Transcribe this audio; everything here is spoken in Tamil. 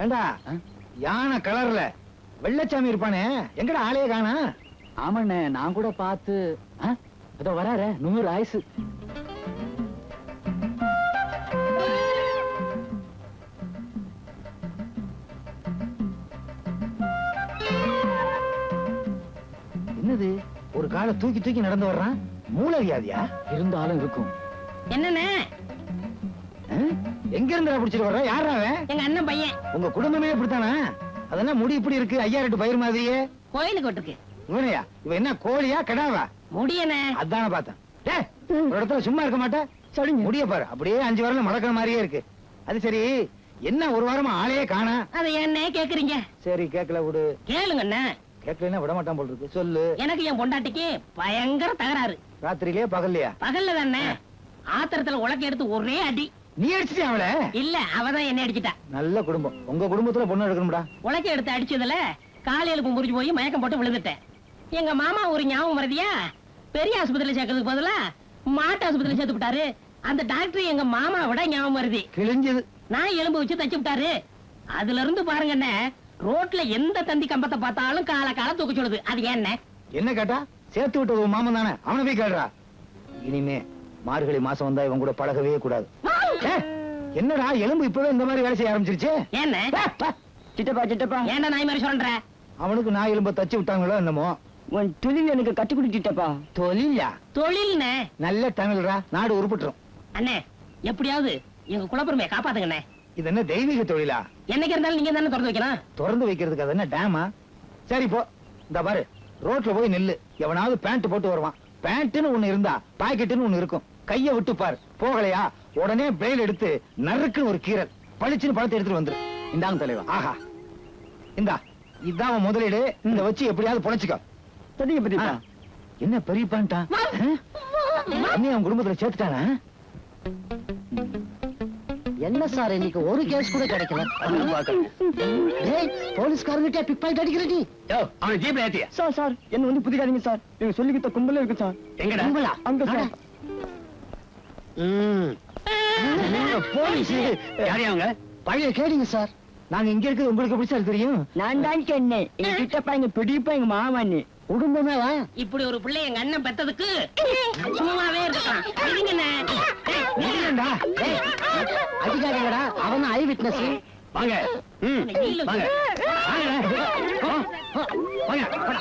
ஏண்டா யானை கலர்ல வெள்ளச்சாமி இருப்பானே, எங்கடா ஆளையே காணா? ஆமாண்ணே, நான் கூட பார்த்து அதோ வராரு 100 ஆயுசு. என்னது ஒரு காலை தூக்கி தூக்கி நடந்து வர்றான்? மூல வியாதியா இருந்தாலும் இருக்கும். என்னண்ணே எங்க இருந்து பிடிச்சிட்டு வர்ற? யாரா அவன்? எங்க அண்ணன் பையன். உங்க குடும்பமே இப்படித்தானா? அதெல்லாம் முடி இப்படி இருக்கு, 5000 பயிர் மாதிரியே. கோயிலுக்கு விட்டுருக்கு. இவனையா? இவன் என்ன கோழியா கடாவா? முடியண்ணே. அதான பார்த்தேன். டேய், ஒரு இடத்துல சும்மா இருக்க மாட்டேன். சரிங்க. முடிய பாரு, அப்படியே 5 வரல மடக்கிற மாதிரியே இருக்கு. அது சரி, என்ன ஒரு வாரமா ஆளையே காணா? அதை என்ன கேக்குறீங்க? சரி கேட்கல விடு. கேளுங்க அண்ணே. கேட்கலன்னா விட மாட்டான் போல் இருக்கு. சொல்லு. எனக்கு என் பொண்டாட்டிக்கு பயங்கர தகராறு. ராத்திரியிலே பகல்லையா? பகல்ல தானே. ஆத்திரத்துல உலக்க எடுத்து ஒரே அடி. நீ அடிச்சிட்டியா அவளை? இல்ல, அவதான் என்ன அடிச்சிட்டா. நல்ல குடும்பம். உங்க குடும்பத்துல பொண்ணு எடுக்கணும்டா. உலக்க எடுத்து அடிச்சதுல காலையிலுக்கு முறிஞ்சு போய் மயக்கம் போட்டு விழுந்துட்டேன். எங்க மாமா ஒரு ஞாபகம் வருதியா, பெரிய ஆஸ்பத்திரியில சேர்க்கறதுக்கு பதிலா மாட்டு ஆஸ்பத்திரியில சேர்த்து விட்டாரு. அந்த டாக்டர் எங்க மாமா விட ஞாபகம் வருது. கிழிஞ்சது. நான் எலும்பு வச்சு தச்சு விட்டாரு. அதுல இருந்து பாருங்க என்ன, ரோட்ல எந்த தந்தி கம்பத்தை பார்த்தாலும் கால தூக்க சொல்லுது. அது என்ன? என்ன கேட்டா? சேர்த்து விட்டது உன் மாமன் தானே, அவனை போய் கேளுடா. இனிமே மார்கழி மாசம் வந்தா இவன் கூட பழகவே கூடாது. என்னடா எலும்பு இப்பவே இந்த மாதிரி வேலை செய்ய ஆரம்பிச்சிருச்சு? என்ன சித்தப்பா சித்தப்பா, ஏன்டா நாய் மாதிரி சொல்ற? அவனுக்கு நான் எலும்ப தச்சு விட்டாங்களோ என்னமோ. உன் தொழில் எனக்கு கத்து கொடுத்துட்டப்பா. தொழிலா? தொழில்னே. நல்ல தமிழ்ரா, நாடு உருப்பிட்டுரும். அண்ணே, எப்படியாவது எங்க குலப்பெருமையை காப்பாத்துங்கண்ணே. இது என்ன தெய்வீக தொழிலா? என்னைக்கு இருந்தாலும் நீங்க தானே திறந்து வைக்கலாம். திறந்து வைக்கிறதுக்கு அது என்ன டேமா? சரி போ, இந்த பாரு, ரோட்ல போய் நில்லு. எவனாவது பேண்ட் போட்டு வருவான். பேண்ட்னு ஒண்ணு இருந்தா பாக்கெட்டுன்னு ஒண்ணு இருக்கும். கைய விட்டு பாரு. போகலையா உடனே பிளேட் எடுத்து நறுக்குன்னு ஒரு கீரல் பளிச்சுன்னு பழத்தை எடுத்துட்டு வந்துரு. இந்தாங்க தலைவா. ஆஹா, இந்தா இதான் உன் முதலீடு. இந்த வச்சு எப்படியாவது பொழைச்சுக்கோ. சரிங்க பெரியப்பா. என்ன பெரிய பேண்டா? என்ன அவன் குடும்பத்துல சேர்த்துட்டானா? என்ன சார் இன்னைக்கு ஒரு கேஸ் கூட கிடைக்கல? போலீஸ்காரங்கிட்ட பிக் பாயிண்ட் அடிக்கிற நீ. அவனை ஜீப்ல ஏத்தியா? சார் சார், என்ன வந்து புதிக்காதீங்க சார். நீங்க சொல்லிக்கிட்ட கும்பலே இருக்கு சார். எங்கடா? கும்பலா? அங்க சார். போலீஸ் யாரையா அவங்க? பழைய கேடிங்க சார். நாங்க இங்க இருக்கிறது உங்களுக்கு எப்படி சார் தெரியும்? நான் தான் சொன்னேன், எங்க சித்தப்பா எங்க பெரியப்பா எங்க மாமான்னு. குடும்பமே வா. இப்படி ஒரு பிள்ளை எங்க அண்ணன் பெத்ததுக்கு சும்மாவே இருக்கலாம். அதிகாரிகளா? அவன் ஐ விட்னஸ். வாங்க. வாங்க. வாங்க. வாங்க.